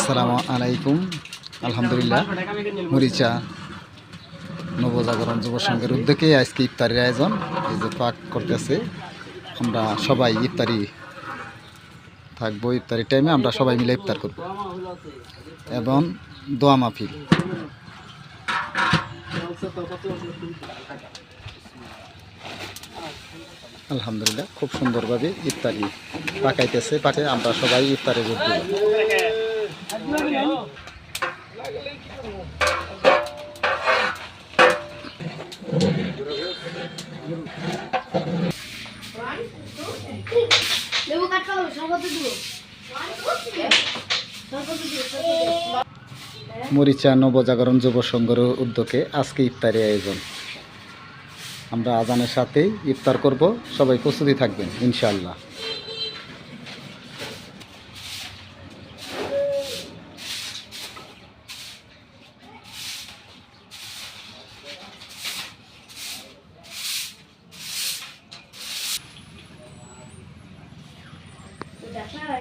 আসসালামু আলাইকুম। আলহামদুলিল্লাহ, মরিচা নবজাগরণ যুব সংঘের উদ্যোগে আজকে ইফতারির আয়োজন। এই যে পাক করতেছে, আমরা সবাই ইফতারি থাকবো। ইফতারির টাইমে আমরা সবাই মিলে ইফতার করব এবং দোয়া মাহফিল। আলহামদুলিল্লাহ, খুব সুন্দরভাবে ইফতারি পাকাইতেছে। আমরা সবাই ইফতারে যোগ দেব। মরিচা নবজাগরণ যুব সংঘের উদ্যোগে আজকে ইফতারি আয়োজন। আমরা আজানের সাথেই ইফতার করব, সবাই প্রস্তুতি থাকবেন ইনশাআল্লাহ।